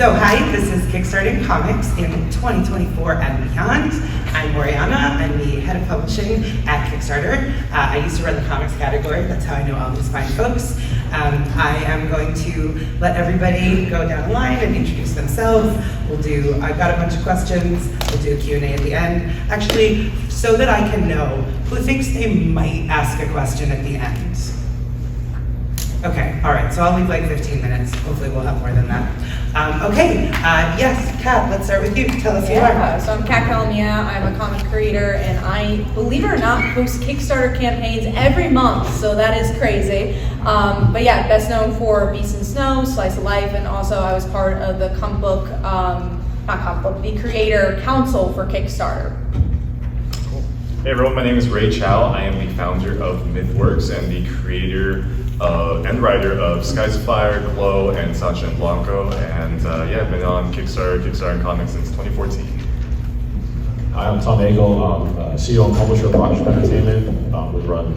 So hi, this is Kickstarting Comics in 2024 and beyond. I'm Oriana, I'm the head of publishing at Kickstarter. I used to run the comics category, that's how I know all these fine folks. I am going to let everybody go down the line and introduce themselves. I've got a bunch of questions, we'll do a Q&A at the end. Actually, so that I can know who thinks they might ask a question at the end. Okay, all right, so I'll leave like 15 minutes. Hopefully we'll have more than that. Yes, Kat, let's start with you. Tell us who you are. So I'm Kat Calamia, I'm a comic creator, and I, believe it or not, post Kickstarter campaigns every month, so that is crazy. But yeah, best known for Beast and Snow, Slice of Life, and also I was part of the the Creator Council for Kickstarter. Hey everyone, my name is Ray Chou. I am the founder of Mythworks and the creator and writer of Skies of Fire, Glow, and Sacha and Blanco. And I've been on Kickstarter and comics since 2014. Hi, I'm Tom Akel. I'm CEO and publisher of Rocketship Entertainment. We run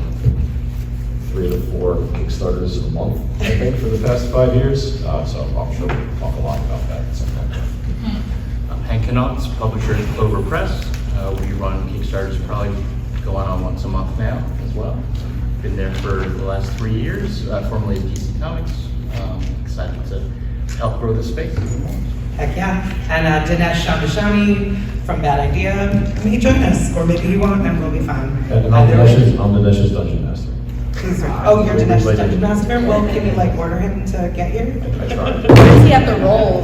3 to 4 Kickstarters a month, I think, for the past 5 years. So I'm sure we'll talk a lot about that at some point. I'm Hank Kanalz, publisher at Clover Press. We run Kickstarters probably going on once a month now as well. Been there for the last 3 years, formerly at DC Comics. Excited to help grow the space. Heck yeah. And Dinesh Shamdashani from Bad Idea may join us, or maybe he won't, and we'll be fine. And I'm Dinesh's Dungeon Master. Oh, you're Dinesh's Dungeon Master? Well, can you order him to get here? I tried. Does he have the role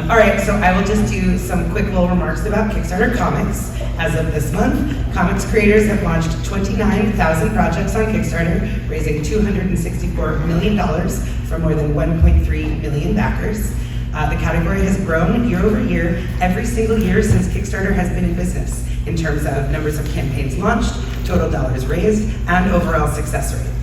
All right, so I will just do some quick little remarks about Kickstarter Comics. As of this month, comics creators have launched 29,000 projects on Kickstarter, raising $264 million from more than 1.3 million backers. The category has grown year over year, every single year since Kickstarter has been in business, in terms of numbers of campaigns launched, total dollars raised, and overall success rate.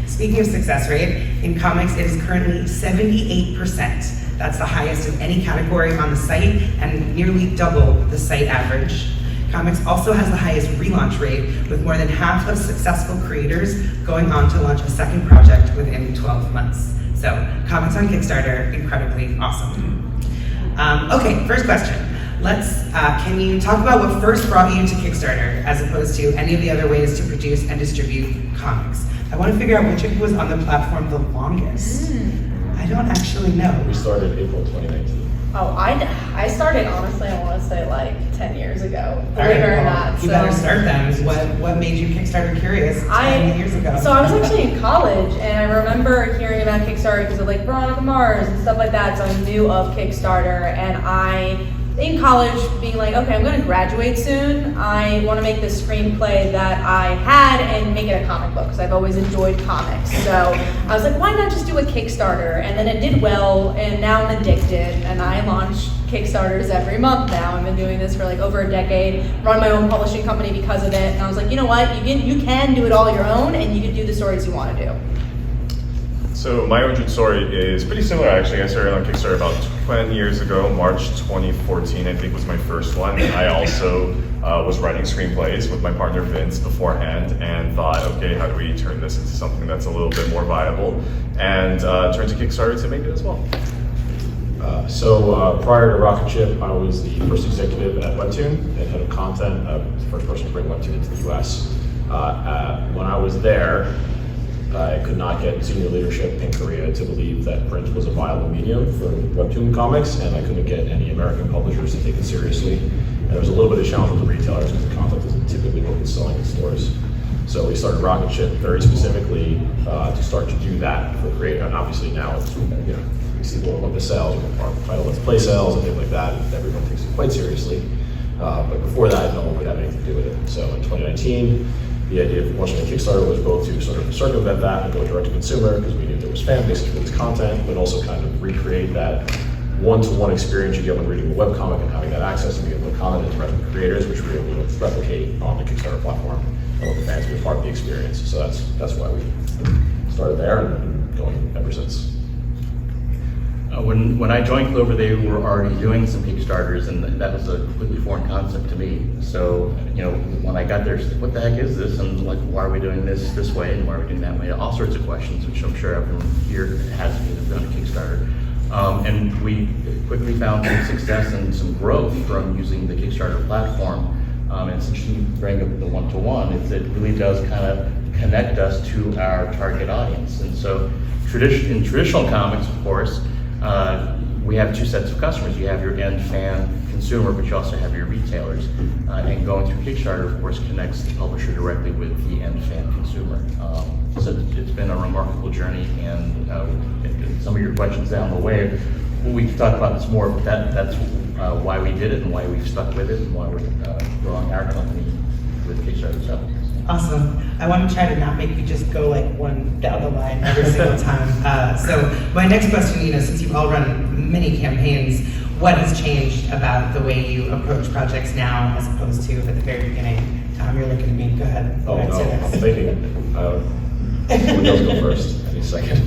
Speaking of success rate, in comics it is currently 78%. That's the highest of any category on the site and nearly double the site average. Comics also has the highest relaunch rate, with more than half of successful creators going on to launch a second project within 12 months. So, comics on Kickstarter, incredibly awesome. Okay, first question. Can you talk about what first brought you to Kickstarter, as opposed to any of the other ways to produce and distribute comics? I want to figure out which of you was on the platform the longest. I don't actually know. We started April 2019. Oh, I started, honestly, I want to say 10 years ago, believe it or not. You better start then. What made you Kickstarter curious 10 years ago? So I was actually in college, and I remember hearing about Kickstarter because of Veronica Mars and stuff like that, so I knew of Kickstarter, and in college, being okay, I'm going to graduate soon. I want to make this screenplay that I had and make it a comic book, because I've always enjoyed comics. So I was like, why not just do a Kickstarter? And then it did well, and now I'm addicted, and I launch Kickstarters every month now. I've been doing this for over a decade, run my own publishing company because of it, and I was like, you know what, you can do it all your own, and you can do the stories you want to do. So my origin story is pretty similar, actually. I started on Kickstarter about 20 years ago. March 2014, I think, was my first one. I also was writing screenplays with my partner Vince beforehand, and thought, okay, how do we turn this into something that's a little bit more viable? And turned to Kickstarter to make it as well. Prior to Rocketship, I was the first executive at Webtoon and head of content. I was the first person to bring Webtoon into the US. When I was there, I could not get senior leadership in Korea to believe that print was a viable medium for Webtoon comics, and I couldn't get any American publishers to take it seriously. And there was a little bit of challenge with the retailers because the content isn't typically what was selling in stores. So we started Rocketship very specifically to start to do that for creative. And obviously now it's, we see what the sales, title Let's Play sales and things like that, and everyone takes it quite seriously. But before that, no one would have anything to do with it. So in 2019, the idea of launching a Kickstarter was both to sort of circumvent that and go direct to consumer, because we knew there was fan bases for this content, but also kind of recreate that one-to-one experience you get when reading a webcomic and having that access and being able to comment and direct with creators, which we were able to replicate on the Kickstarter platform and let the fans be a part of the experience. So that's why we started there and been going ever since. When I joined Clover, they were already doing some Kickstarters, and that was a completely foreign concept to me. So, when I got there, what the heck is this? And like, why are we doing this way, and why are we doing that way? All sorts of questions, which I'm sure everyone here has done a Kickstarter. And we quickly found some success and some growth from using the Kickstarter platform. And since you bring up the one-to-one, it really does kind of connect us to our target audience. And so in traditional comics, of course, we have two sets of customers. You have your end fan consumer, but you also have your retailers. And going through Kickstarter, of course, connects the publisher directly with the end fan consumer. So it's been a remarkable journey, and some of your questions down the way, we can talk about this more, but that's why we did it and why we've stuck with it and why we're growing our company with Kickstarter. So. Awesome. I want to try to not make you just go like one down the line every single time. So my next question, since you've all run many campaigns, what has changed about the way you approach projects now as opposed to at the very beginning? Tom, you're looking at me. Go ahead. Oh, no, I'm thinking. Someone else go first. Any second.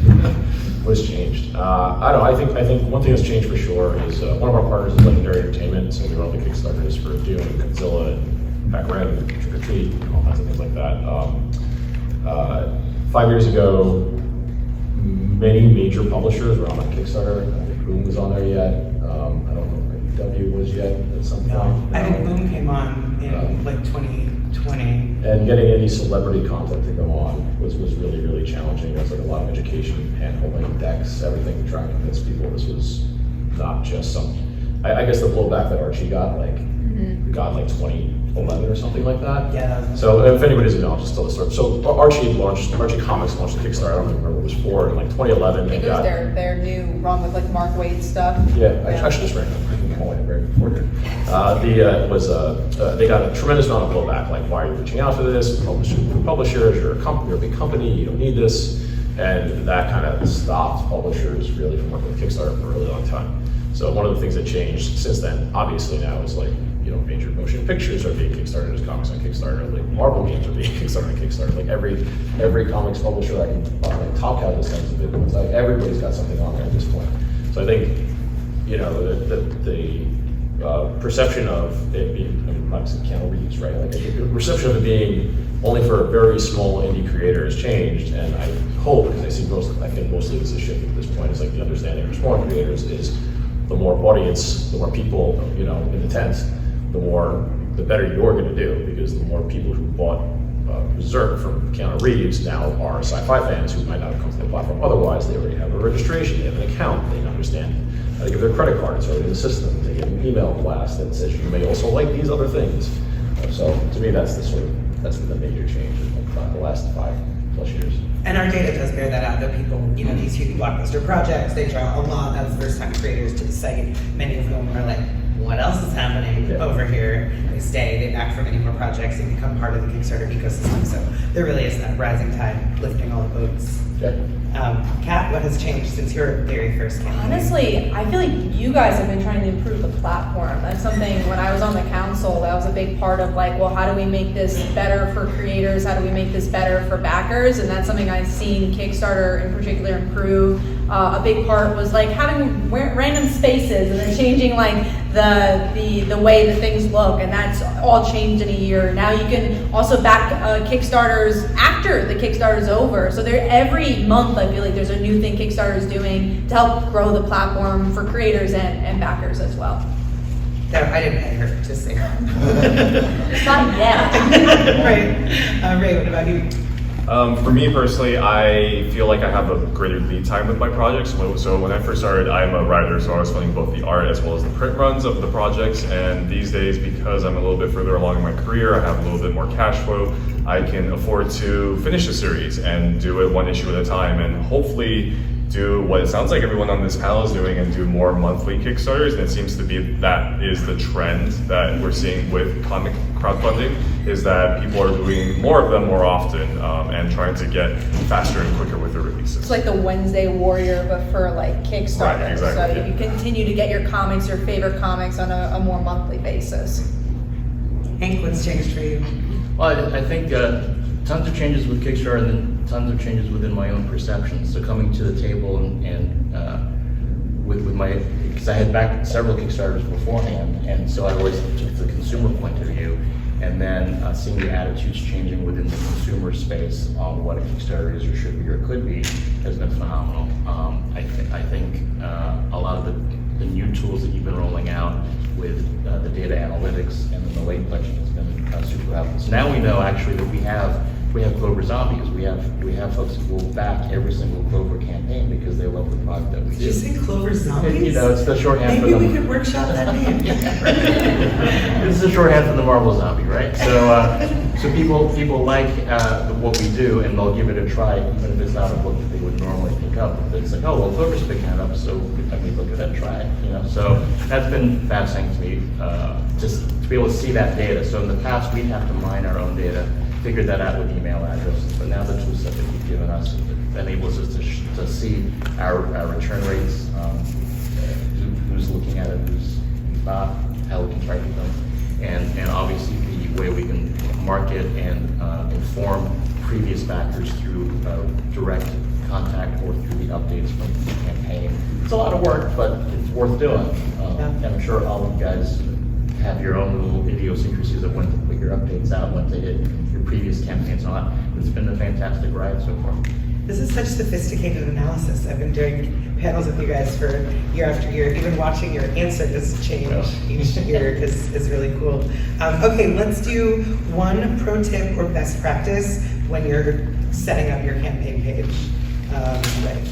What's changed? I don't know. I think one thing that's changed for sure is one of our partners is Legendary Entertainment, so we run the Kickstarters for Dune and Godzilla and Pac-Man and Trick or Treat and all kinds of things like that. 5 years ago, many major publishers were on that Kickstarter. I don't think Boom was on there yet. I don't know if W was yet at some point. No, I think Boom came on in like 2020. And getting any celebrity content to go on was really, really challenging. There was like a lot of education, hand-holding, decks, everything to try and convince people this was not just some. I guess the blowback that Archie got, we got like 2011 or something like that. Yeah. So if anybody doesn't know, I'll just tell the story. So Archie Comics launched a Kickstarter. I don't remember what it was for in like 2011. I think it was their new run with like Mark Waid stuff. Yeah, I actually just ran them. Right before here. They got a tremendous amount of blowback. Like, why are you reaching out for this? Publishers, you're a big company. You don't need this. And that kind of stopped publishers really from working with Kickstarter for a really long time. So one of the things that changed since then, obviously now, is like, major motion pictures are being kickstarted as comics on Kickstarter. Like Marvel games are being kickstarted on Kickstarter. Like every comics publisher I can find, like Top Cat has tons of it. It's like everybody's got something on there at this point. So I think the perception of it being, obviously Keanu Reeves, right? Like the perception of it being only for very small indie creators changed, and I hope, because I think mostly this is shifting at this point, is like the understanding of smaller creators is the more audience, the more people, in the tent, the better you're going to do, because the more people who bought Berserk from Keanu Reeves now are sci-fi fans who might not have come to the platform otherwise. They already have a registration, they have an account, they understand how to give their credit card. It's already in the system. They get an email blast that says you may also like these other things. So to me, that's been the major change in the last 5+ years. And our data does bear that out, that people, these huge blockbuster projects, they draw a lot of first-time creators to the site. Many of whom are like, what else is happening over here? They stay, they back for many more projects, they become part of the Kickstarter ecosystem. So there really is that rising tide lifting all the boats. Yeah. Kat, what has changed since your very first campaign? Honestly, I feel like you guys have been trying to improve the platform. That's something, when I was on the council, that was a big part of like, well, how do we make this better for creators? How do we make this better for backers? And that's something I've seen Kickstarter in particular improve. A big part was like having random spaces, and then changing like the way that things look, and that's all changed in a year. Now you can also back Kickstarters after the Kickstarter's over. So every month I feel like there's a new thing Kickstarter's doing to help grow the platform for creators and backers as well. No, I didn't pay her to say that. Not yet. Right. Ray, what about you? For me personally, I feel like I have a greater lead time with my projects. So when I first started, I'm a writer, so I was funding both the art as well as the print runs of the projects. And these days, because I'm a little bit further along in my career, I have a little bit more cash flow, I can afford to finish a series and do it one issue at a time, and hopefully do what it sounds like everyone on this panel is doing, and do more monthly Kickstarters. And it seems to be that is the trend that we're seeing with comic crowdfunding, is that people are doing more of them more often, and trying to get faster and quicker with the releases. It's like the Wednesday Warrior, but for like Kickstarter. Right, exactly, so you continue to get your comics, your favorite comics, on a more monthly basis. Hank, what's changed for you? Well, I think tons of changes with Kickstarter, and then tons of changes within my own perception. So coming to the table and with my, because I had backed several Kickstarters beforehand, and so I always took the consumer point of view, and then seeing the attitudes changing within the consumer space on what a Kickstarter is or should be or could be has been phenomenal. I think a lot of the new tools that you've been rolling out with the data analytics and then the late pledging has been super helpful. So now we know actually that we have Clover zombies. We have folks who will back every single Clover campaign because they love the product that we do. Did you say Clover zombies? You know, it's the shorthand Maybe for we could workshop that name. This is a shorthand for the Marvel zombie, right? So people like what we do, and they'll give it a try, even if it's not a book that they would normally pick up. It's like, oh well, Clover's picking it up, so let me look at that and try it. You know, so that's been fascinating to me, just to be able to see that data. So in the past, we'd have to mine our own data, figure that out with email addresses, but now the tool set that you've given us enables us to see our return rates, who's looking at it, who's not, how we can target them, and obviously the way we can market and inform previous backers through direct contact or through the updates from the campaign. It's a lot of work, but it's worth doing. And I'm sure all of you guys have your own little idiosyncrasies of when to put your updates out, when to hit your previous campaigns and all that. It's been a fantastic ride so far. This is such sophisticated analysis. I've been doing panels with you guys for year after year. Even watching your answers change each year is really cool. Okay, let's do one pro tip or best practice when you're setting up your campaign page. Right.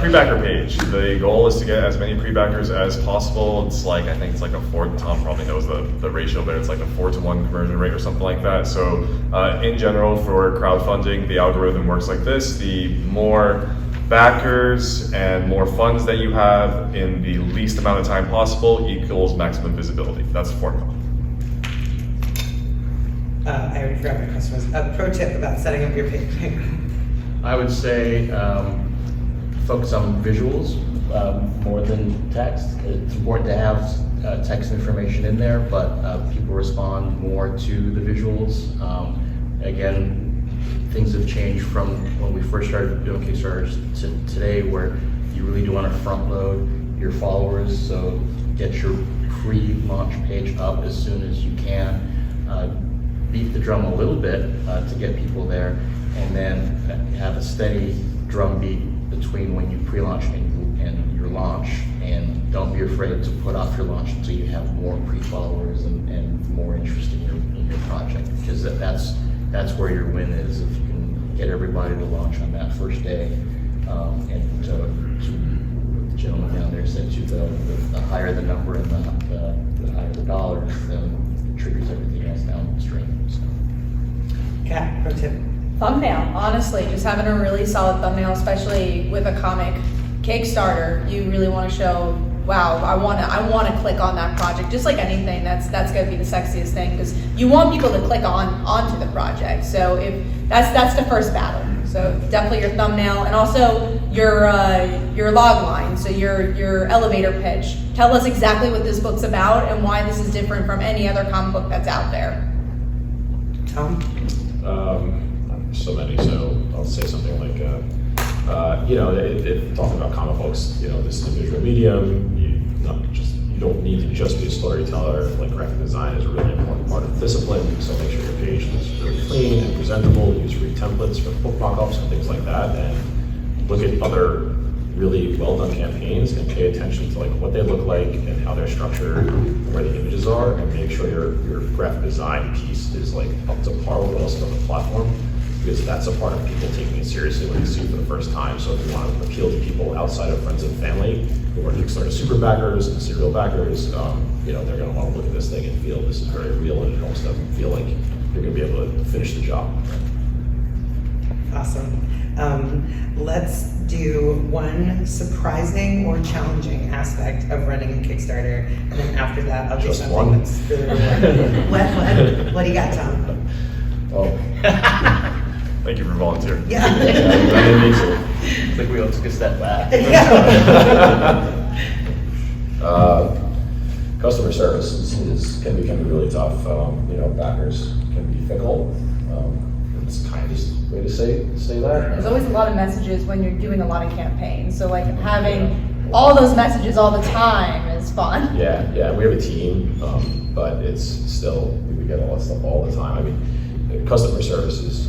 Pre-backer page. The goal is to get as many pre-backers as possible. It's like, I think it's like a 4, Tom probably knows the ratio, but it's like a 4-to-1 conversion rate or something like that. So in general, for crowdfunding, the algorithm works like this. The more backers and more funds that you have in the least amount of time possible equals maximum visibility. That's the formula. I already forgot my customers. A pro tip about setting up your page. I would say focus on visuals more than text. It's important to have text information in there, but people respond more to the visuals. Again, things have changed from when we first started doing Kickstarters to today, where you really do want to front load your followers, so get your pre-launch page up as soon as you can. Beat the drum a little bit to get people there, and then have a steady drum beat between when you pre-launch and your launch, and don't be afraid to put off your launch until you have more pre-followers and more interest in your project, because that's where your win is. If you can get everybody to launch on that first day, and to the gentleman down there said, the higher the number and the higher the dollars, then it triggers everything else downstream. So. Kat, pro tip. Thumbnail, honestly, just having a really solid thumbnail, especially with a comic Kickstarter, you really want to show, wow, I want to click on that project. Just like anything, that's going to be the sexiest thing, because you want people to click onto the project. So if that's the first battle. So definitely your thumbnail, and also your log line, so your elevator pitch. Tell us exactly what this book's about and why this is different from any other comic book that's out there. Tom? So many, so I'll say something like, if talking about comic books, this is a visual medium. You don't need to just be a storyteller. Like, graphic design is a really important part of the discipline. So make sure your page is really clean and presentable. Use free templates for book mock-ups and things like that, and look at other really well-done campaigns and pay attention to like what they look like and how they're structured, where the images are, and make sure your graphic design piece is like up to par with what else is on the platform. Because that's a part of people taking it seriously when they see it for the first time. So if you want to appeal to people outside of friends and family who are Kickstarter super backers and serial backers, they're going to want to look at this thing and feel this is very real, and it almost doesn't feel like you're going to be able to finish the job. Awesome. Let's do one surprising or challenging aspect of running a Kickstarter, and then after that, I'll do Just something one? that's really rewarding. What do you got, Tom? Oh. Thank you for volunteering. Yeah. I didn't need to. It's like we all took a step back. Customer service can be really tough. Backers can be fickle. It's the kindest way to say that. There's always a lot of messages when you're doing a lot of campaigns. So like having all those messages all the time is fun. Yeah, we have a team, but it's still, we get all that stuff all the time. I mean, customer service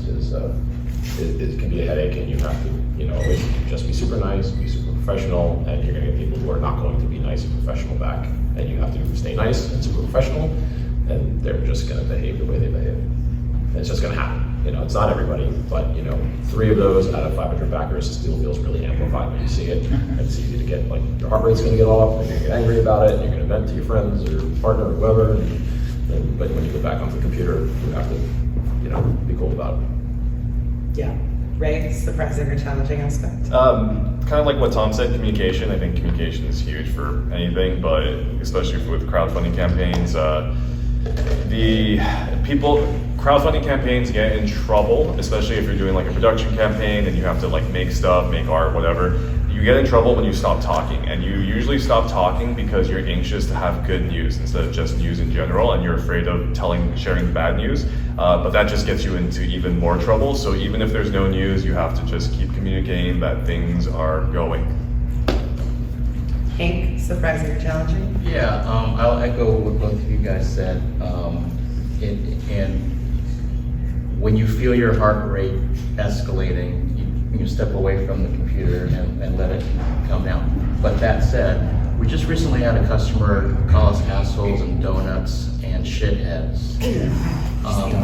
it can be a headache, and you have to, always just be super nice, be super professional, and you're gonna get people who are not going to be nice and professional back, and you have to stay nice and super professional, and they're just gonna behave the way they behave. And it's just gonna happen. It's not everybody, but 3 of those out of 500 backers still feels really amplified when you see it. And it's easy to get, your heart rate's gonna get all up, and you're gonna get angry about it, and you're gonna vent to your friends or partner or whoever, but when you go back onto the computer, you have to, be cool about it. Yeah. Ray, surprising or challenging aspect? Kind of like what Tom said, communication. I think communication is huge for anything, but especially with crowdfunding campaigns. Crowdfunding campaigns get in trouble, especially if you're doing like a production campaign and you have to make stuff, make art, whatever. You get in trouble when you stop talking, and you usually stop talking because you're anxious to have good news instead of just news in general, and you're afraid of sharing the bad news. But that just gets you into even more trouble. So even if there's no news, you have to just keep communicating that things are going. Hank, surprising or challenging? Yeah, I'll echo what both of you guys said. And when you feel your heart rate escalating, you step away from the computer and let it come down. But that said, we just recently had a customer call us assholes and donuts and shitheads.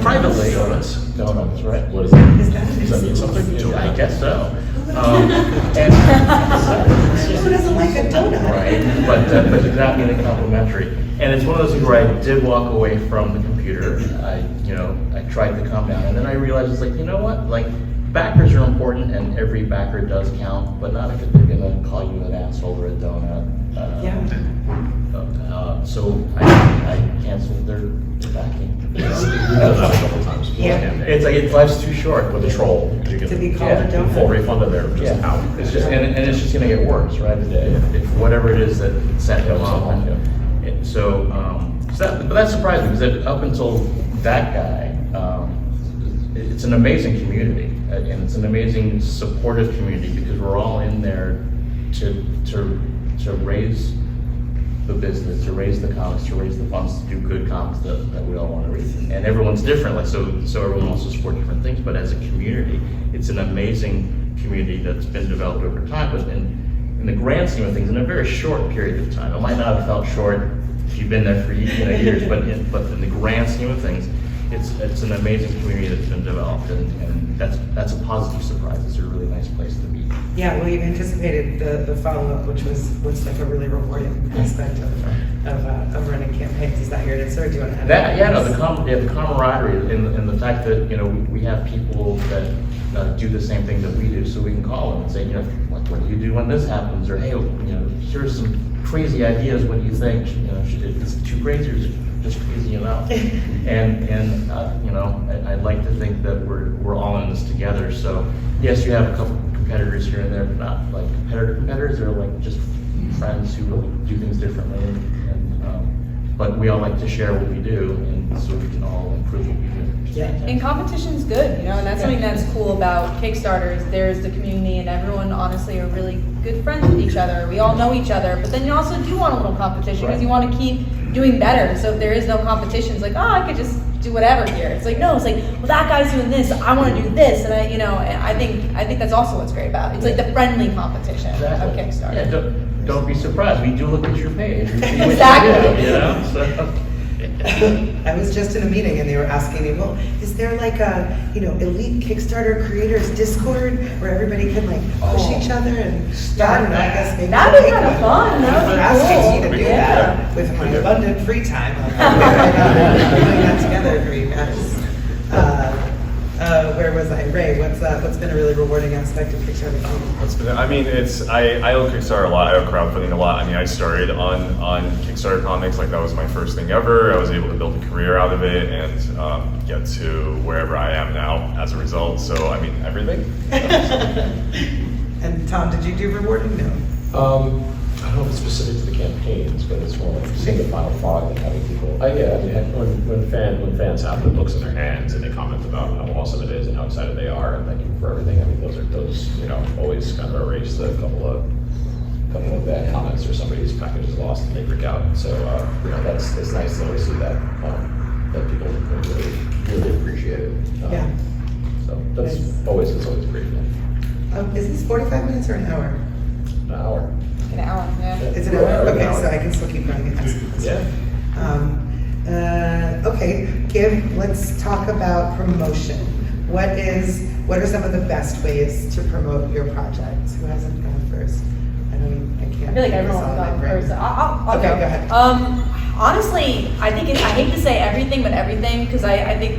Privately. Donuts, right? What is that? Is that Does that mean something? I guess so. Who doesn't like a donut? Right, but did not mean it complimentary. And it's one of those things where I did walk away from the computer. I tried to calm down, and then I realized it's you know what? Backers are important, and every backer does count, but not if they're gonna call you an asshole or a donut. So I canceled their backing. We've done that a couple times. Yeah. It's life's too short. With a troll. To be called a donut? Full refund, and they're just out. It's just and it's just gonna get worse, right? If whatever it is that set them off. But that surprised me because up until that guy, it's an amazing community, and it's an amazing supportive community because we're all in there to raise the business, to raise the comics, to raise the funds to do good comics that we all want to read. And everyone's different, so everyone wants to support different things. But as a community, it's an amazing community that's been developed over time. But in the grand scheme of things, in a very short period of time, it might not have felt short if you've been there for years, but in the grand scheme of things, it's an amazing community that's been developed, and that's a positive surprise. It's a really nice place to be. Yeah, well, you've anticipated the follow-up, which was a really rewarding aspect of running campaigns. Is that your answer? Or do you want to add That? Yeah, no, the camaraderie and the fact that we have people that do the same thing that we do, so we can call them and say, what do you do when this happens, or hey, here's some crazy ideas. What do you think? Is it too crazy, or is it just crazy enough? and I'd like to think that we're all in this together. So yes, you have a couple competitors here and there, but not like competitors. They're just friends who do things differently, but we all like to share what we do, and so we can all improve what we do. Yeah. And competition's good, and that's something that's cool about Kickstarter is there's the community, and everyone honestly are really good friends with each other. We all know each other, but then you also do want a little competition because you want to keep doing better. So if there is no competition, it's I could just do whatever here. It's no, it's well, that guy's doing this, I want to do this, and I think that's also what's great about it. It's the friendly competition of Kickstarter. Yeah, don't be surprised. We do look at your page. We see Exactly. what you do, I was just in a meeting and they were asking me, well, is there a elite Kickstarter creators Discord where everybody can push each other and I don't know, I guess maybe That'd be kind of fun. That would be asking cool. me to do that with my abundant free time. I'm putting that together for you guys. Where was I? Ray, what's been a really rewarding aspect of Kickstarter? I owe Kickstarter a lot. I owe crowdfunding a lot. I started on Kickstarter comics, that was my first thing ever. I was able to build a career out of it and get to wherever I am now as a result. So everything. And Tom, did you do rewarding? No. I don't know if it's specific to the campaigns, but it's more seeing the final product and having people. When fans have the books in their hands and they comment about how awesome it is and how excited they are and thank you for everything. Those always kind of erase the couple of couple of bad comments or somebody's package is lost and they freak out. So it's nice to always see that people really appreciate it. Yeah. So it's always pretty fun. Is this 45 minutes or an hour? An hour. An hour, yeah. It's an hour? Okay, so I can still keep going. Yeah. Okay, let's talk about promotion. What are some of the best ways to promote your project? Who hasn't gone first? I can't. I feel like focus everyone's on gone my brain. first. I'll Okay, go. go ahead. Honestly, I hate to say everything but everything, because I think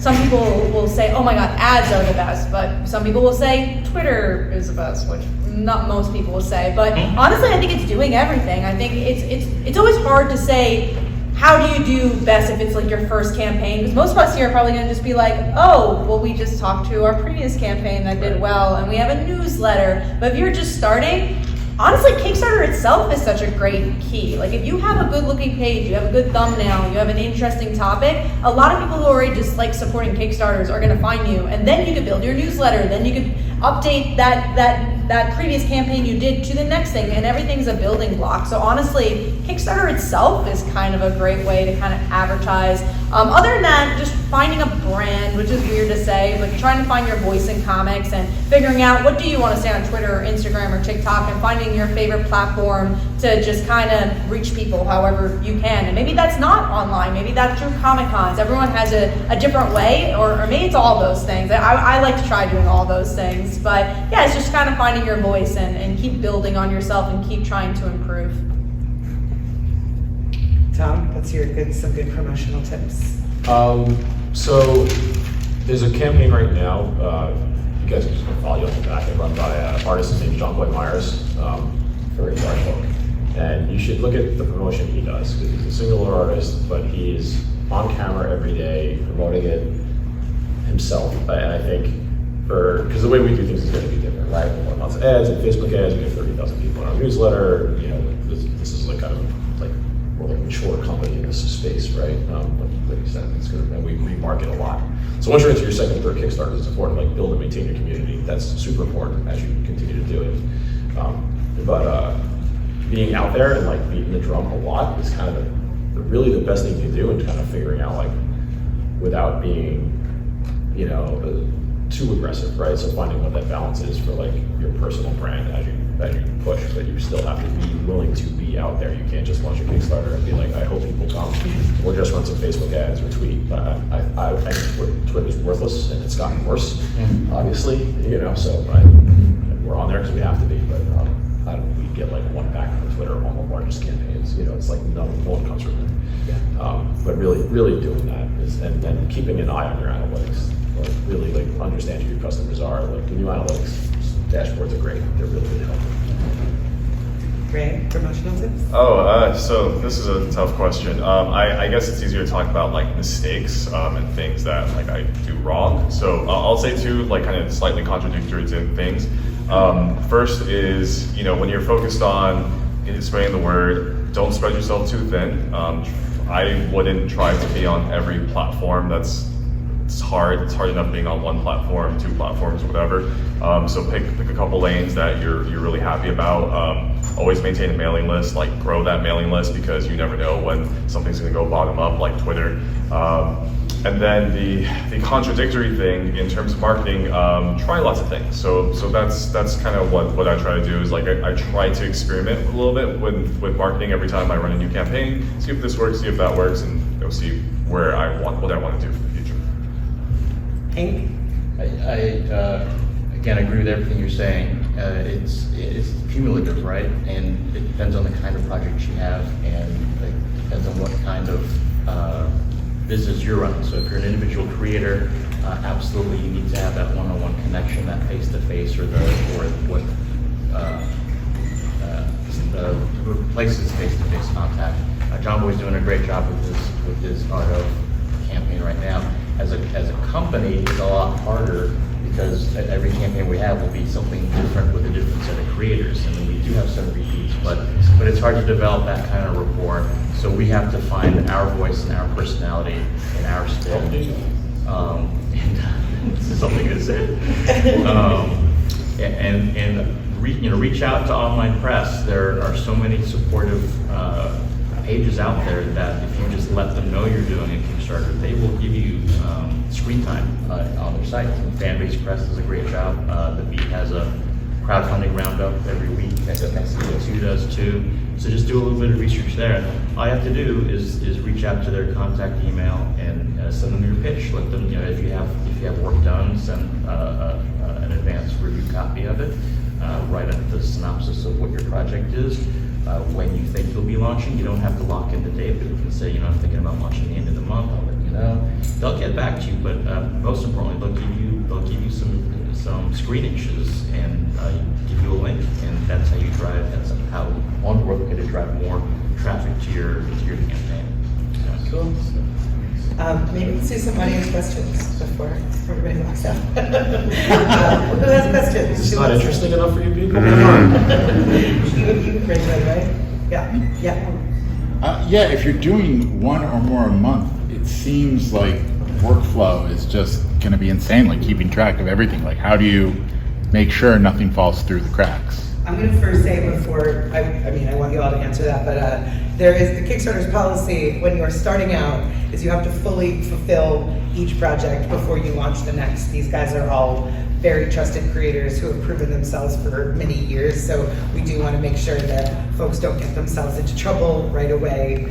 some people will say, oh my god, ads are the best, but some people will say Twitter is the best, which not most people will say. But honestly, I think it's doing everything. I think it's always hard to say, how do you do best if it's like your first campaign? Because most of us here are probably going to just be like, oh, well, we just talked to our previous campaign that did well, and we have a newsletter. But if you're just starting, honestly, Kickstarter itself is such a great key. Like, if you have a good looking page, you have a good thumbnail, you have an interesting topic, a lot of people who are already just like supporting Kickstarters are going to find you, and then you could build your newsletter, then you could update that previous campaign you did to the next thing, and everything's a building block. So honestly, Kickstarter itself is kind of a great way to kind of advertise. Other than that, just finding a brand, which is weird to say, but trying to find your voice in comics and figuring out what do you want to say on Twitter or Instagram or TikTok, and finding your favorite platform to just kind of reach people however you can. And maybe that's not online, maybe that's through Comic-Cons. Everyone has a different way, or maybe it's all those things. I like to try doing all those things, but yeah, it's just kind of finding your voice and keep building on yourself and keep trying to improve. Tom, what's some good promotional tips? So there's a campaign right now. You guys can just follow you on the back and run by an artist named John Boy Myers. Very large book. And you should look at the promotion he does, because he's a singular artist, but he is on camera every day promoting it himself. I think because the way we do things is going to be different, right? We want lots of ads and Facebook ads. We have 30,000 people in our newsletter. This is like kind of like we're like a mature company in this space, right? Like you said, it's good, and we market a lot. So once you're into your second or third Kickstarter, it's important to like build and maintain your community. That's super important as you continue to do it. But being out there and like beating the drum a lot is kind of really the best thing you can do, and kind of figuring out like without being, too aggressive, right? So finding what that balance is for like your personal brand as you push, but you still have to be willing to be out there. You can't just launch a Kickstarter and be like, I hope people come, or just run some Facebook ads or tweet. I think Twitter's worthless, and it's gotten worse, obviously. So we're on there because we have to be, but we get like one back on Twitter on the largest campaigns. It's like no one comes from there. But really doing that is, and then keeping an eye on your analytics. Like really like understand who your customers are. Like the new analytics dashboards are great. They're really helpful. Ray, promotional tips? So this is a tough question. I guess it's easier to talk about like mistakes and things that like I do wrong. So I'll say two like kind of slightly contradictory things. First is, when you're focused on spreading the word, don't spread yourself too thin. I wouldn't try to be on every platform. It's hard. It's hard enough being on one platform, two platforms, whatever. So pick a couple lanes that you're really happy about. Always maintain a mailing list, like grow that mailing list, because you never know when something's going to go bottom up, like Twitter. And then the contradictory thing in terms of marketing, try lots of things. So that's kind of what I try to do is like I try to experiment a little bit with marketing every time I run a new campaign. See if this works, see if that works, and see what I want to do for the future. Hank? I again agree with everything you're saying. It's cumulative, right? And it depends on the kind of project you have, and it depends on what kind of business you're running. So if you're an individual creator, absolutely you need to have that one-on-one connection, that face-to-face, or what replaces face-to-face contact. John Boy's doing a great job with his art of campaign right now. As a company, it's a lot harder, because every campaign we have will be something different with a different set of creators. I mean, we do have some repeats, but it's hard to develop that kind of rapport. So we have to find our voice and our personality and our spin. And this is something to say. And reach out to online press. There are so many supportive pages out there that if you just let them know you're doing a Kickstarter, they will give you screen time on their site. And Fanbase Press does a great job. The Beat has a crowdfunding roundup every week. SEO2 does too. So just do a little bit of research there. All you have to do is reach out to their contact email and send them your pitch. Let them, if you have work done, send an advanced review copy of it. Write up the synopsis of what your project is. When you think you'll be launching, you don't have to lock in the date, but you can say, I'm thinking about launching the end of the month. I'll let you know. They'll get back to you, but most importantly, they'll give you some screenages and give you a link, and that's how you drive. That's how one way to drive more traffic to your campaign. Cool. Maybe let's do some audience questions before everybody walks out. Who has questions? Is this not interesting enough for you people? You raise that, right? Yeah. Yeah, if you're doing one or more a month, it seems like workflow is just going to be insane, like keeping track of everything. Like, how do you make sure nothing falls through the cracks? I'm going to first say before, I want you all to answer that, but there is the Kickstarter's policy when you are starting out is you have to fully fulfill each project before you launch the next. These guys are all very trusted creators who have proven themselves for many years, so we do want to make sure that folks don't get themselves into trouble right away.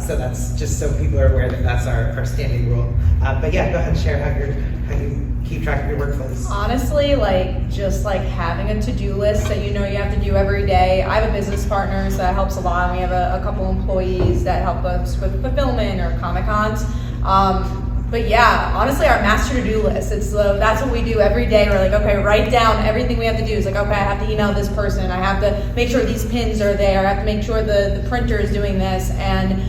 So that's just so people are aware that that's our standing rule. But yeah, go ahead and share how you keep track of your workflows. Honestly, just having a to-do list that you have to do every day. I have a business partner, so that helps a lot. We have a couple employees that help us with fulfillment or Comic-Cons. But yeah, honestly, our master to-do list, that's what we do every day. We're like, okay, write down everything we have to do. It's like, okay, I have to email this person. I have to make sure these pins are there. I have to make sure the printer is doing this. And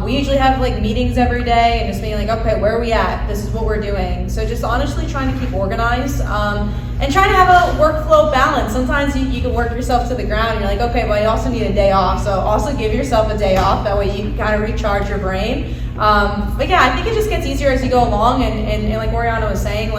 we usually have meetings every day and just being like, okay, where are we at? This is what we're doing. So just honestly trying to keep organized and trying to have a workflow balance. Sometimes you can work yourself to the ground and you're like, okay, well, you also need a day off. So also give yourself a day off. That way you can kind of recharge your brain. But yeah, I think it just gets easier as you go along, and like Oriana was saying,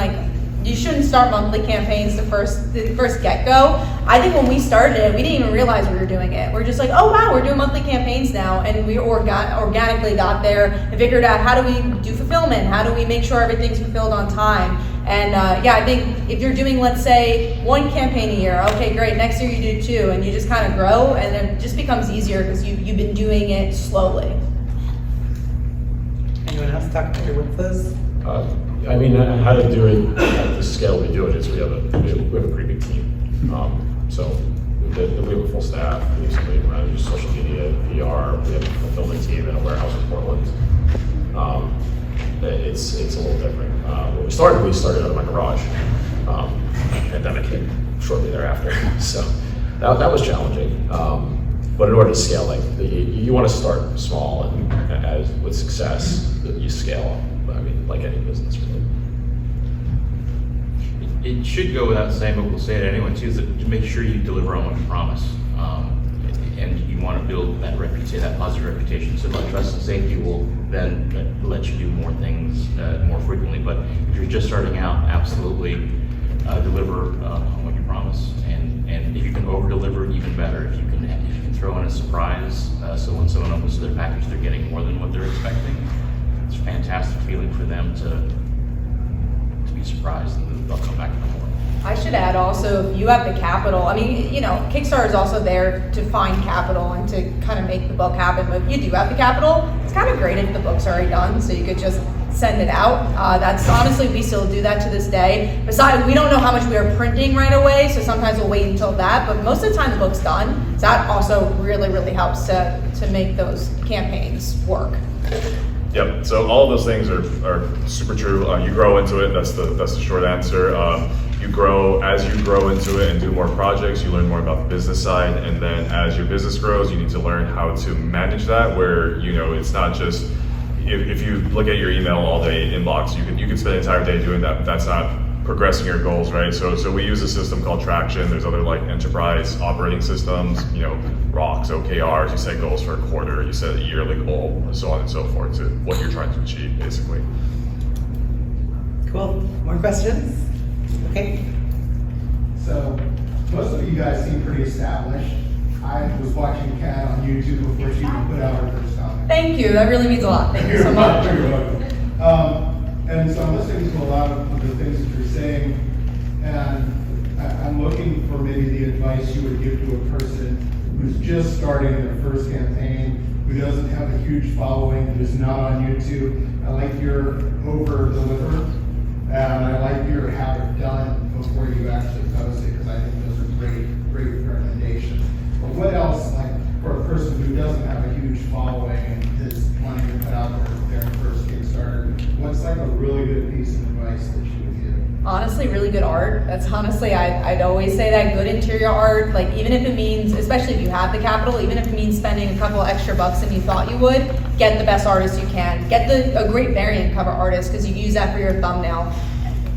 you shouldn't start monthly campaigns the first get-go. I think when we started it, we didn't even realize we were doing it. We're just like, oh wow, we're doing monthly campaigns now, and we organically got there and figured out how do we do fulfillment, how do we make sure everything's fulfilled on time. And yeah, I think if you're doing, let's say, one campaign a year, okay, great, next year you do two, and you just kind of grow, and it just becomes easier because you've been doing it slowly. Anyone else talk about your workflows? How to do it at the scale we do it is we have a pretty big team. So we have a full staff. We have somebody who manages social media, PR. We have a fulfillment team and a warehouse in Portland. It's a little different. When we started out of my garage. Pandemic hit shortly thereafter, so that was challenging. But in order to scale, you want to start small, and as with success, you scale. Like any business, really. It should go without saying, but we'll say it anyway too, is that to make sure you deliver on what you promise. And you want to build that positive reputation, so that trust and safety will then let you do more things more frequently. But if you're just starting out, absolutely deliver on what you promise. And if you can over-deliver, even better. If you can throw in a surprise, so when someone opens their package, they're getting more than what they're expecting. It's a fantastic feeling for them to be surprised, and they'll come back for more. I should add also, if you have the capital, Kickstarter is also there to find capital and to kind of make the book happen. But if you do have the capital, it's kind of great if the book's already done, so you could just send it out. That's honestly, we still do that to this day. Besides, we don't know how much we are printing right away, so sometimes we'll wait until that, but most of the time the book's done. So that also really, really helps to make those campaigns work. Yep. So all of those things are super true. You grow into it. That's the short answer. You grow as you grow into it and do more projects. You learn more about the business side, and then as your business grows, you need to learn how to manage that. Where it's not just if you look at your email all day inbox, you can spend an entire day doing that. But that's not progressing your goals, right? So we use a system called Traction. There's other enterprise operating systems, Rocks, OKRs. You set goals for a quarter, you set a yearly goal, and so on and so forth to what you're trying to achieve, basically. Cool. More questions? Okay. So most of you guys seem pretty established. I was watching Kat on YouTube before she even put out her first comic. Thank you. That really means a lot. Thank you so much. You're welcome. And so I'm listening to a lot of the things that you're saying, and I'm looking for maybe the advice you would give to a person who's just starting their first campaign, who doesn't have a huge following, who's not on YouTube. I like your over-deliver, and I like your have it done before you actually post it, because I think those are great recommendations. But what else, like, for a person who doesn't have a huge following and is wanting to put out their first Kickstarter, what's like a really good piece of advice that you would give? Honestly, really good art. That's honestly, I'd always say that good interior art, like even if it means, especially if you have the capital, even if it means spending a couple extra bucks than you thought you would, get the best artist you can. Get a great variant cover artist, because you use that for your thumbnail.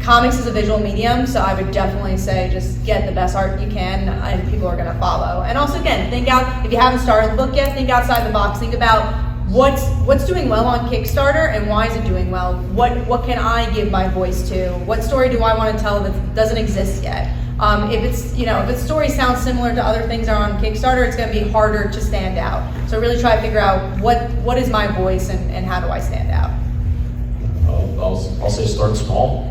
Comics is a visual medium, so I would definitely say just get the best art you can, and people are gonna follow. And also, again, think out, if you haven't started the book yet, think outside the box. Think about what's doing well on Kickstarter and why is it doing well? What can I give my voice to? What story do I want to tell that doesn't exist yet? If its story sounds similar to other things that are on Kickstarter, it's going to be harder to stand out. So really try to figure out what is my voice and how do I stand out. I'll say start small.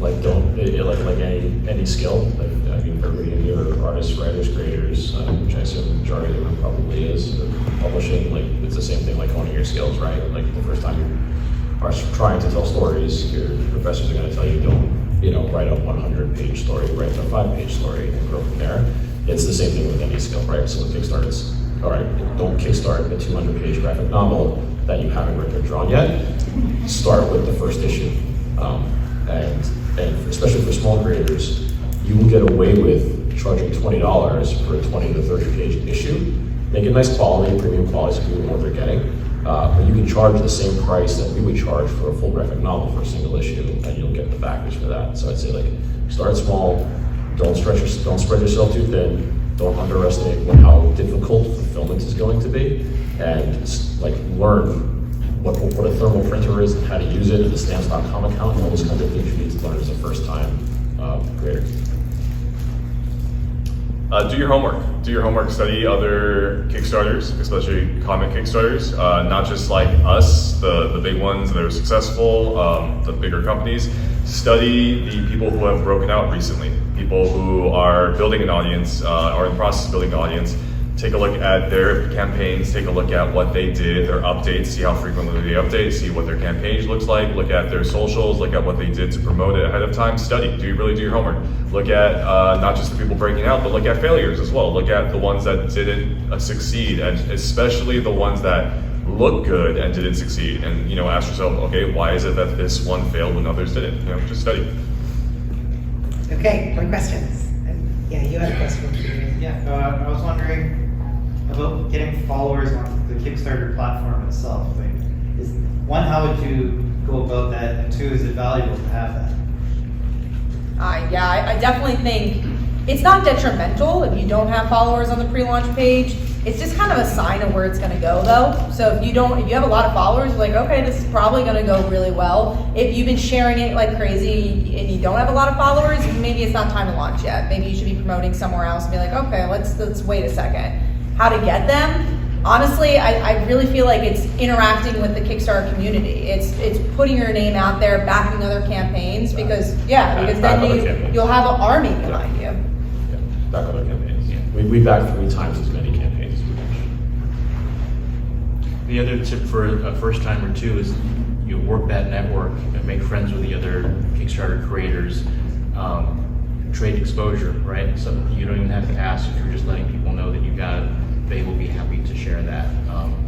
Like don't like any skill. Like I mean, for everybody in here are artists, writers, creators, which I assume the majority of them probably is. Publishing, like it's the same thing like honing your skills, right? Like the first time you are trying to tell stories, your professors are going to tell you don't write a 100-page story, write a 5-page story and grow from there. It's the same thing with any skill, right? So with Kickstarter, it's all right. Don't kickstart a 200-page graphic novel that you haven't written or drawn yet. Start with the first issue. And especially for small creators, you will get away with charging $20 for a 20 to 30 page issue. Make it nice quality, premium quality, so people know what they're getting. But you can charge the same price that we would charge for a full graphic novel for a single issue, and you'll get the backers for that. So I'd say like start small, don't spread yourself too thin, don't underestimate how difficult fulfillment is going to be, and like learn what a thermal printer is and how to use it, and the stamps.com account, and all those kinds of things you need to learn as a first-time creator. Do your homework. Do your homework. Study other Kickstarters, especially comic Kickstarters. Not just like us, the big ones that are successful, the bigger companies. Study the people who have broken out recently. People who are building an audience, are in the process of building an audience. Take a look at their campaigns, take a look at what they did, their updates, see how frequently they update, see what their campaign looks like, look at their socials, look at what they did to promote it ahead of time. Study, do your homework. Look at not just the people breaking out, but look at failures as well. Look at the ones that didn't succeed, and especially the ones that look good and didn't succeed. And ask yourself, okay, why is it that this one failed when others didn't? Just study. Okay, more questions? Yeah, you had a question. Yeah, I was wondering about getting followers on the Kickstarter platform itself. One, how would you go about that? And two, is it valuable to have that? I definitely think it's not detrimental if you don't have followers on the pre-launch page. It's just kind of a sign of where it's going to go, though. So if you have a lot of followers, like, okay, this is probably going to go really well. If you've been sharing it like crazy and you don't have a lot of followers, maybe it's not time to launch yet. Maybe you should be promoting somewhere else and be like, okay, let's wait a second. How to get them? Honestly, I really feel like it's interacting with the Kickstarter community. It's putting your name out there, backing other campaigns, because then you'll have an army behind you. Yeah, back other campaigns. Yeah. We back 3 times as many campaigns as we mentioned. The other tip for a first timer too is you work that network and make friends with the other Kickstarter creators. Trade exposure, right? So you don't even have to ask if you're just letting people know that you got it. They will be happy to share that.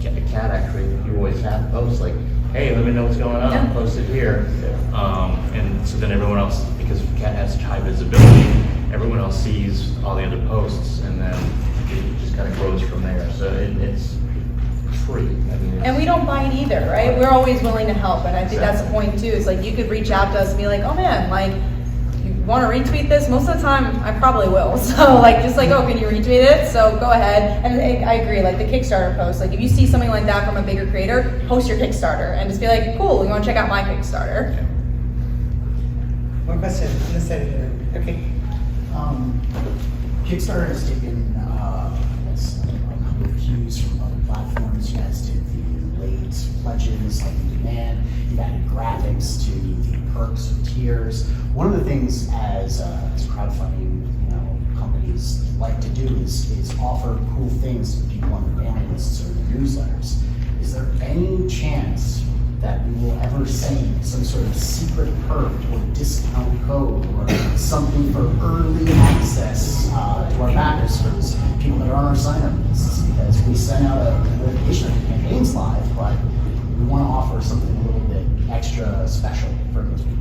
Kat actually, you always have posts like, hey, let me know what's going on, Yeah. post it here. And so then everyone else, because Kat has such high visibility, everyone else sees all the other posts, and then it just kind of grows from there. So it's free. And we don't bite either, right? We're always willing to help, and I think that's the point too. Is like you could reach out to us and be like, oh man, like, you want to retweet this? Most of the time, I probably will. So oh, can you retweet it? So go ahead. And I agree, like the Kickstarter post, like if you see something like that from a bigger creator, post your Kickstarter and just be like, cool, you want to check out my Kickstarter? More questions on this side of the room? Okay. Kickstarter has taken, I guess, a couple of cues from other platforms. You guys did the late pledges, like in demand. You've added graphics to the perks or tiers. One of the things as crowdfunding, companies like to do is offer cool things to people on their mailing lists or their newsletters. Is there any chance that we will ever see some sort of secret perk or discount code or something for early access to our backers for those people that are on our sign-up lists? Because we send out a notification that the campaign's live, but we want to offer something a little bit extra special for those people.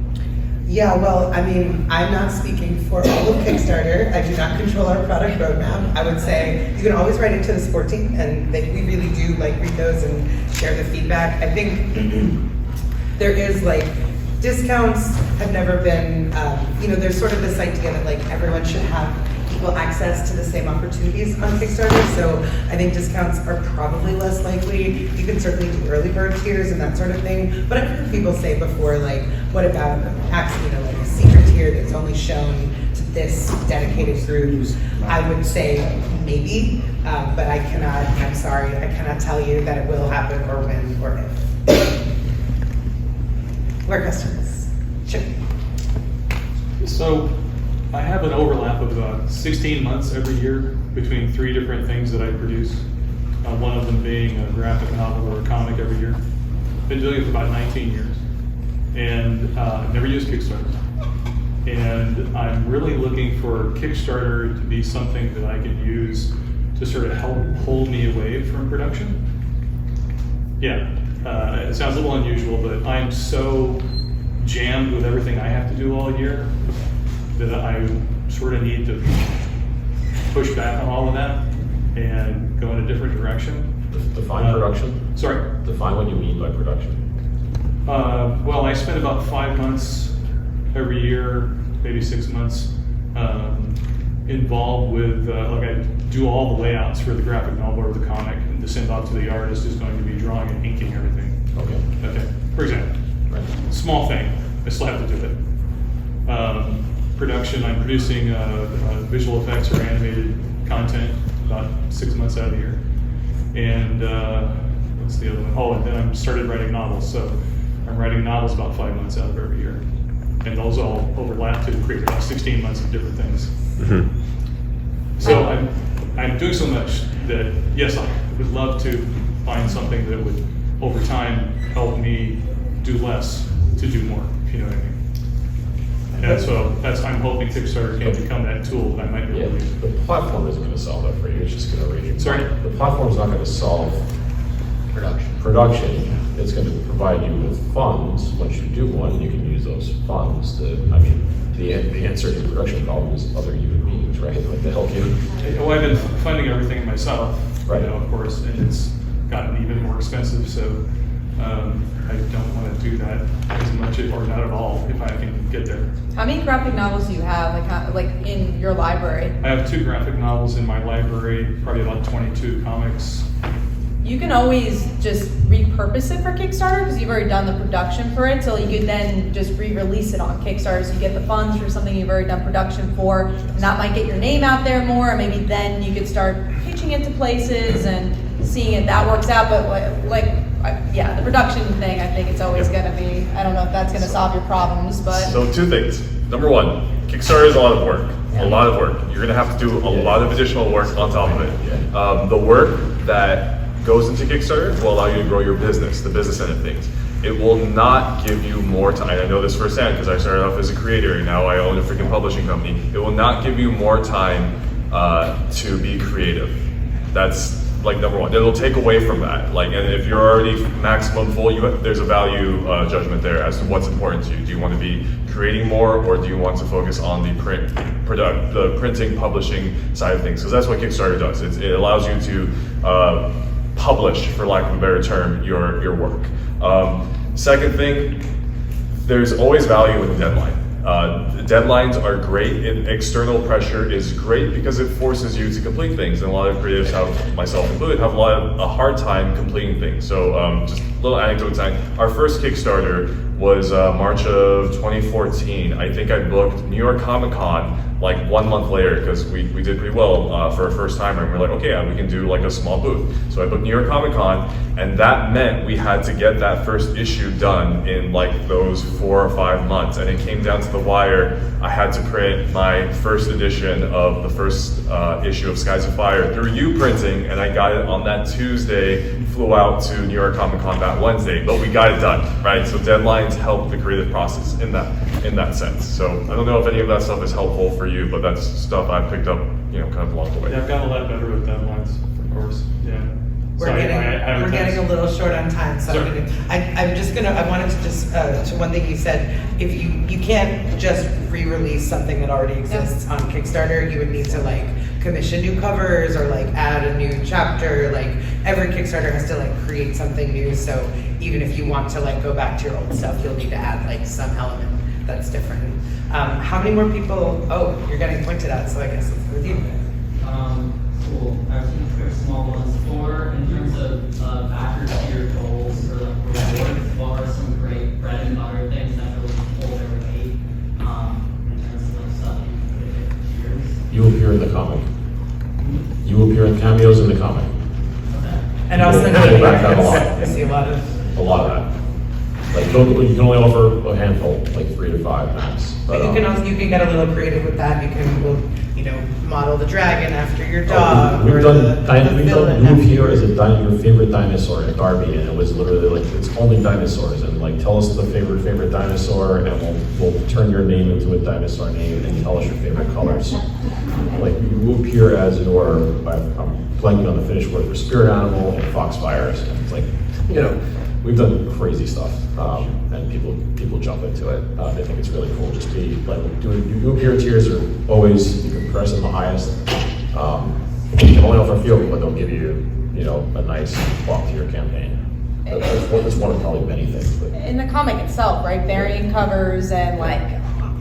Yeah, well, I mean, I'm not speaking for all of Kickstarter. I do not control our product roadmap. I would say you can always write into the support team, and we really do read those and share the feedback. I think there is discounts have never been, there's sort of this idea that everyone should have equal access to the same opportunities on Kickstarter. So I think discounts are probably less likely. You can certainly do early bird tiers and that sort of thing. But I've heard people say before, what about a secret tier that's only shown to this dedicated group? I would say maybe, but I'm sorry, I cannot tell you that it will happen or when or if. We're customers. Sure. So I have an overlap of 16 months every year between 3 different things that I produce. One of them being a graphic novel or a comic every year. Been doing it for about 19 years. And I've never used Kickstarter. And I'm really looking for Kickstarter to be something that I can use to sort of help hold me away from production. Yeah, it sounds a little unusual, but I'm so jammed with everything I have to do all year that I sort of need to push back on all of that and go in a different direction. Define production. Sorry? Define what you mean by production. Well, I spend about 5 months every year, maybe 6 months, involved with, I do all the layouts for the graphic novel or the comic, and to send off to the artist who's going to be drawing and inking everything. Okay. For example, Right. Small thing, I still have to do it. Production, I'm producing visual effects or animated content about 6 months out of the year. And what's the other one? Oh, and then I'm started writing novels. So I'm writing novels about 5 months out of every year. And those all overlap to create about 16 months of different things. Mm-hmm. So I'm doing so much that, yes, I would love to find something that would, over time, help me do less to do more, if you know what I mean. And so I'm hoping Kickstarter can become that tool that I might be able to use. The platform isn't going to solve that for you. It's just going to raise your. Sorry? The platform's not going to solve production. It's going to provide you with funds. Once you do one, you can use those funds to. The answer to the production problem is other human beings, right? To help you. Well, I've been funding everything myself, right? Of course, and it's gotten even more expensive. So I don't want to do that as much or not at all if I can get there. How many graphic novels do you have, like in your library? I have 2 graphic novels in my library, probably about 22 comics. You can always just repurpose it for Kickstarter because you've already done the production for it, so you could then just re-release it on Kickstarter so you get the funds for something you've already done production for, and that might get your name out there more, or maybe then you could start pitching it to places and seeing if that works out, but the production thing, I think it's always going to be, I don't know if that's going to solve your problems, but. So 2 things. Number 1, Kickstarter is a lot of work. A lot of work. You're going to have to do a lot of additional work on top of it. The work that goes into Kickstarter will allow you to grow your business, the business end of things. It will not give you more time. I know this firsthand because I started off as a creator and now I own a freaking publishing company. It will not give you more time to be creative. That's number 1. It'll take away from that. And if you're already maximum full, there's a value judgment there as to what's important to you. Do you want to be creating more, or do you want to focus on the the printing, publishing side of things? Because that's what Kickstarter does. It allows you to publish, for lack of a better term, your work. Second thing, there's always value in the deadline. Deadlines are great. External pressure is great because it forces you to complete things, and a lot of creatives, myself included, have a hard time completing things. So just a little anecdote time. Our first Kickstarter was March of 2014. I think I booked New York Comic Con like 1 month later because we did pretty well for a first timer, and we're like, okay, we can do like a small booth. So I booked New York Comic Con, and that meant we had to get that first issue done in like those 4 or 5 months, and it came down to the wire. I had to print my first edition of the first issue of Skies of Fire through U-printing, and I got it on that Tuesday, flew out to New York Comic Con that Wednesday, but we got it done, right? So deadlines help the creative process in that sense. So I don't know if any of that stuff is helpful for you, but that's stuff I picked up, kind of along the way. Yeah, I've gotten a lot better with deadlines, of course. Yeah. We're getting a little short on time, so Sure. I wanted to just, to one thing you said, if you can't just re-release something that already exists on Kickstarter, you would need to like commission new covers or like add a new chapter. Like every Kickstarter has to like create something new, so even if you want to like go back to your old stuff, you'll need to add like some element that's different. How many more people? Oh, you're getting pointed at, so I guess it's with you. Cool. I have two quick small ones. In terms of backer tier goals or like rewards, what are some great bread and butter things that really pull their weight in terms of like stuff you put in different tiers? You appear in the comic. You appear in cameos in the comic. Okay. And also, back that a lot. I see a lot of. A lot of that. Like you can only offer a handful, like 3 to 5 max. But you can get a little creative with that. You can model the dragon after your dog. We've or done the villain you after appear as your favorite dinosaur at Darby, and it was literally like it's only dinosaurs, and like tell us the favorite dinosaur, and we'll turn your name into a dinosaur name, and tell us your favorite colors. Like you appear as your I'm blanking on the Finnish word for spirit animal and foxfires, and it's like we've done crazy stuff, and people jump into it. They think it's really cool. Just be like you appear tiers are always you can press in the highest. You can only offer a few of them, but they'll give you a nice bump to your campaign. That's one of probably many things. But. In the comic itself, right? Variant covers and like,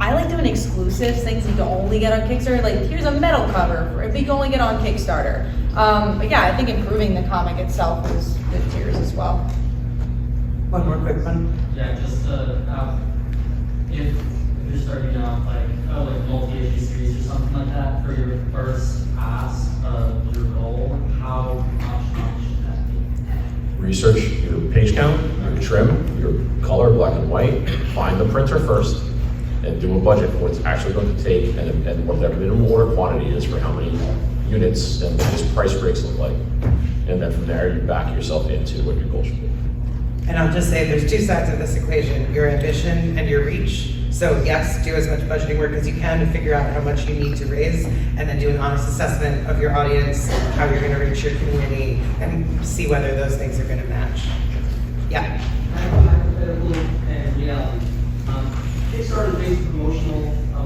I like doing exclusives, things you can only get on Kickstarter. Like, here's a metal cover if you can only get on Kickstarter. But yeah, I think improving the comic itself is good tiers as well. One more quick one. Yeah, just if you're starting out like multi-issue series or something like that for your first pass of your goal, how much should that be? Research your page count, your trim, your color, black and white. Find the printer first, and do a budget for what it's actually going to take, and what that minimum order quantity is for how many units, and what these price breaks look like. And then from there, you back yourself into what your goal should be. And I'll just say there's 2 sides of this equation, your ambition and your reach. So yes, do as much budgeting work as you can to figure out how much you need to raise, and then do an honest assessment of your audience, how you're going to reach your community, and see whether those things are going to match. Yeah. Hypothetical and reality. Kickstarter is a promotional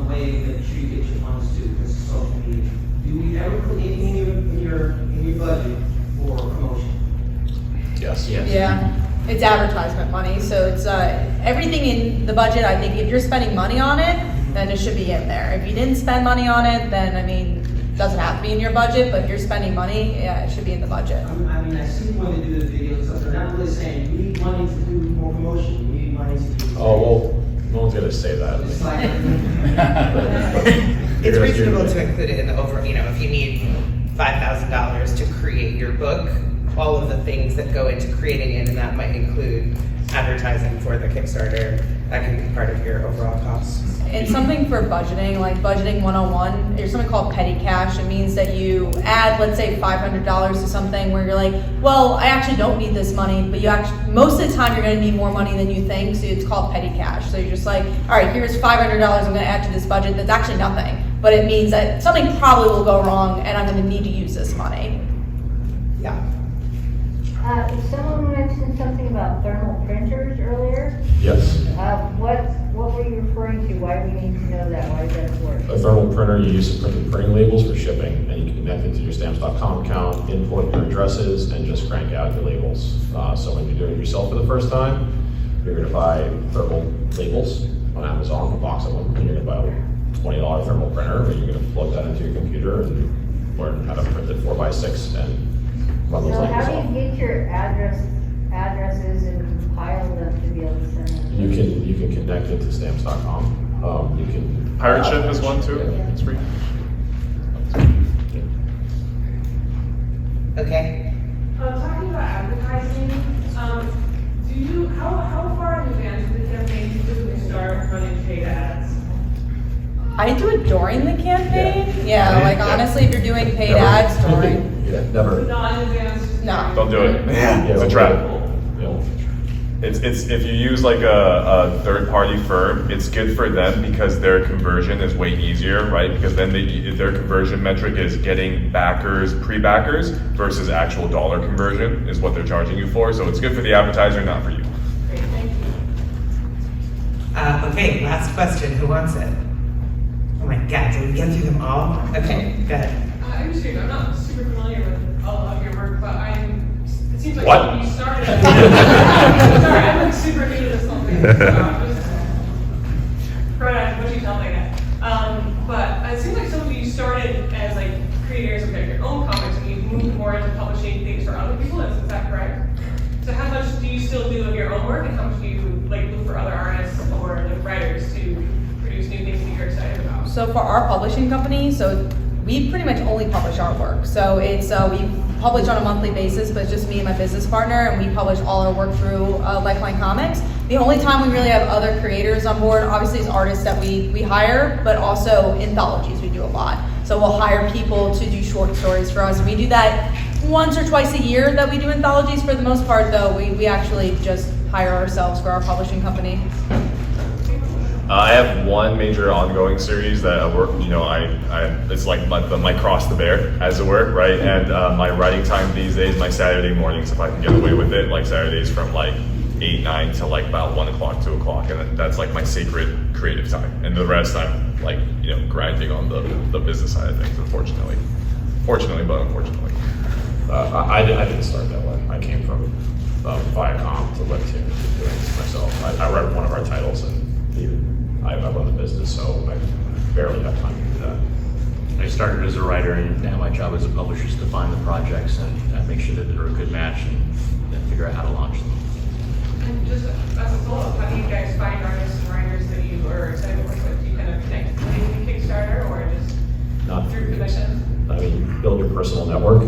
way that you get your funds to, because of social media. Do we ever put anything in your budget for promotion? Yes. Yeah. It's advertisement money, so it's everything in the budget. I think if you're spending money on it, then it should be in there. If you didn't spend money on it, then it doesn't have to be in your budget. But if you're spending money, yeah, it should be in the budget. I see when they do the videos, so they're not really saying you need money to do more promotion. You need money to do. Oh well, no one's gonna say that. It's like It's reasonable to include it in the over, if you need $5,000 to create your book, all of the things that go into creating it, and that might include advertising for the Kickstarter. That can be part of your overall costs. And something for budgeting, like budgeting 101, there's something called petty cash. It means that you add, let's say, $500 to something where you're like, well, I actually don't need this money, but most of the time you're going to need more money than you think, so it's called petty cash. So you're just like, all right, here's $500 I'm going to add to this budget that's actually nothing, but it means that something probably will go wrong and I'm going to need to use this money. Yeah. Someone mentioned something about thermal printers earlier. Yes. What were you referring to? Why do we need to know that? Why does that work? A thermal printer you use to print the printing labels for shipping, and you can connect it to your stamps.com account, input your addresses, and just crank out your labels. So when you're doing it yourself for the first time, you're going to buy thermal labels on Amazon, a box of them, and you're going to buy a $20 thermal printer, and you're going to plug that into your computer and learn how to print it 4x6 and run those So labels how off. do you get your addresses and compile them to be able to send them? You can connect it to stamps.com. You can. Pirate Ship is one too. Yeah. It's free. Okay. Talking about advertising, how far in advance of the campaign do you typically start running paid ads? I do it during the campaign. Yeah, like honestly, if you're doing paid Never. ads during. Yeah, never. Not in advance? No. Don't do it. Yeah, It's a trap. Yeah. It's if you use like a third-party firm, it's good for them because their conversion is way easier, right? Because then their conversion metric is getting backers, pre-backers versus actual dollar conversion is what they're charging you for. So it's good for the advertiser, not for you. Great, thank you. Okay, last question. Who wants it? Oh my God, did we get through them all? Okay, go ahead. I'm just kidding, I'm not super familiar with all of your work, but it seems like What? you started. Sorry, I'm like super new to this whole thing. So I'm just right after what you tell me that. But it seems like some of you started as like creators of like your own comics and you've moved more into publishing things for other people. Is that correct? So how much do you still do of your own work, and how much do you like look for other artists or like writers to produce new things that you're excited about? So for our publishing company, so we pretty much only publish our work. So it's we publish on a monthly basis, but it's just me and my business partner, and we publish all our work through Lifeline Comics. The only time we really have other creators on board, obviously, is artists that we hire, but also anthologies we do a lot. So we'll hire people to do short stories for us. We do that once or twice a year that we do anthologies. For the most part, though, we actually just hire ourselves for our publishing company. I have one major ongoing series that I work, it's like my cross the bear, as it were, right? And my writing time these days, my Saturday mornings, if I can get away with it, like Saturdays from like 8, 9 to like about 1 o'clock, 2 o'clock, and that's like my sacred creative time. And the rest I'm like, grinding on the business side of things, unfortunately. Fortunately, but unfortunately. I didn't start that way. I came from Viacom to Webtoon to doing this myself. I read one of our titles and I run the business, so I barely have time to do that. I started as a writer, and now my job as a publisher is to find the projects and make sure that they're a good match and then figure out how to launch them. And just as a follow-up, how do you guys find artists and writers that you are excited to work with? Do you kind of connect through Kickstarter or just Not through commissions? I mean, build your personal network.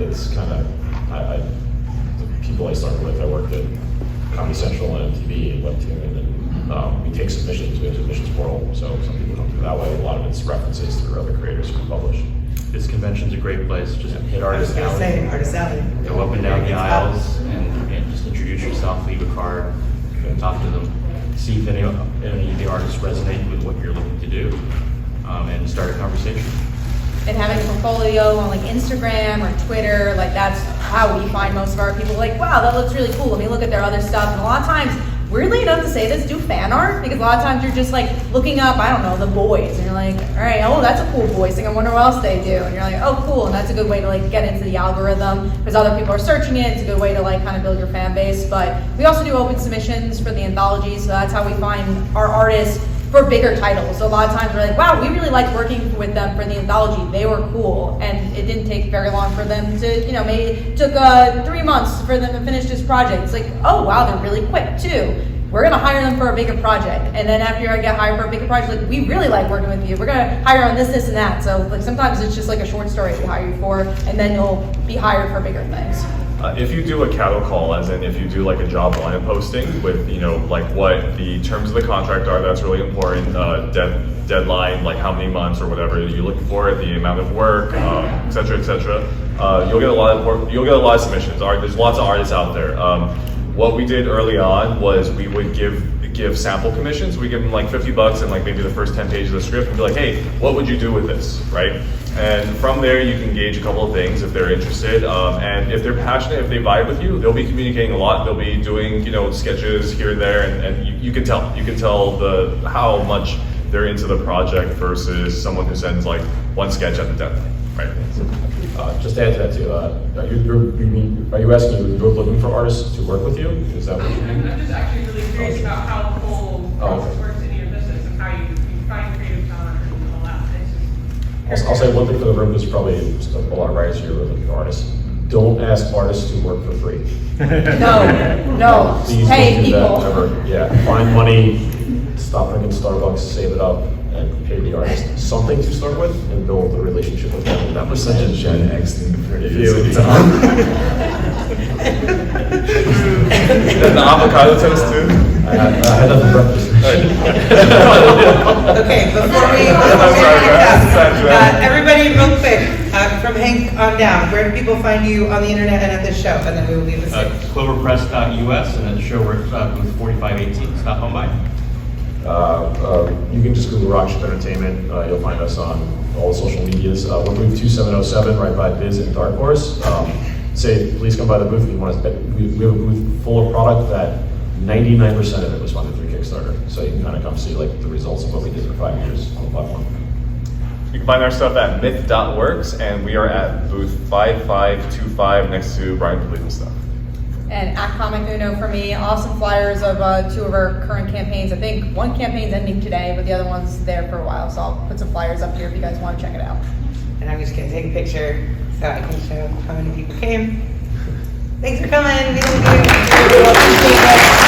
It's kind of, the people I started with, I worked at Comedy Central and MTV and Webtoon, and then we take submissions. We have a submissions portal, so some people come through that way. A lot of it's references through other creators who publish. This convention's a great place. Just hit I was Artist gonna Alley. say, Artist Alley. Go up and down the aisles and just introduce yourself, leave a card, and talk to them. See if any of the artists resonate with what you're looking to do, and start a conversation. And having a portfolio on like Instagram or Twitter, like that's how we find most of our people. Like, wow, that looks really cool. Let me look at their other stuff. And a lot of times, weirdly enough to say this, do fan art, because a lot of times you're just like looking up, I don't know, The Boys, and you're like, all right, oh, that's a cool Boys thing. I wonder what else they do. And you're like, oh, cool. And that's a good way to like get into the algorithm because other people are searching it. It's a good way to like kind of build your fan base. But we also do open submissions for the anthologies, so that's how we find our artists for bigger titles. So a lot of times we're like, wow, we really liked working with them for the anthology. They were cool. And it didn't take very long for them to, maybe it took 3 months for them to finish this project. It's like, oh, wow, they're really quick too. We're gonna hire them for a bigger project. And then after I get hired for a bigger project, like, we really like working with you. We're gonna hire on this, this, and that. So like sometimes it's just like a short story we hire you for, and then you'll be hired for bigger things. If you do a cattle call, as in if you do like a job line posting with, like what the terms of the contract are, that's really important. Deadline, like how many months or whatever you're looking for, the amount of work, et cetera, et cetera. You'll get a lot of submissions. There's lots of artists out there. What we did early on was we would give sample commissions. We give them like $50 and like maybe the first 10 pages of the script and be like, hey, what would you do with this, right? And from there, you can gauge a couple of things if they're interested, and if they're passionate, if they vibe with you, they'll be communicating a lot. They'll be doing, sketches here and there, and you can tell. You can tell how much they're into the project versus someone who sends like one sketch at the deadline, right? Just to add to that too, are you asking, you're looking for artists to work with you? Is that what you mean? I'm just actually really curious about how the whole process works in your business and how you find creative talent and all that. I'll say one thing for the room is probably just a lot of writers here who are looking for artists. don't ask artists to work for free. No, Please pay don't do people. that ever. Yeah, find money, stop drinking Starbucks, save it up, and pay the artist something to start with, and build a relationship with them. That was such a Gen X thing for you. Then the avocado toast too? I had that for breakfast. Okay, before we everybody real quick, from Hank on down, where do people find you on the internet and at this show? And then we will leave the stage. Cloverpress.us, and then the show we're at booth 4518, stop on by. You can just Google Rocketship Entertainment. You'll find us on all the social medias. We're booth 2707, right by Biz and Dark Horse. Please come by the booth if you want to. We have a booth full of product that 99% of it was funded through Kickstarter. So you can kind of come see like the results of what we did for 5 years on the platform. You can find our stuff at myth.works, and we are at booth 5525 next to Brian Polito's stuff. And at Comic Uno for me, awesome flyers of 2 of our current campaigns. I think one campaign's ending today, but the other one's there for a while. So I'll put some flyers up here if you guys want to check it out. And I'm just gonna take a picture so I can show how many people came. Thanks for coming. We love you. We'll appreciate it.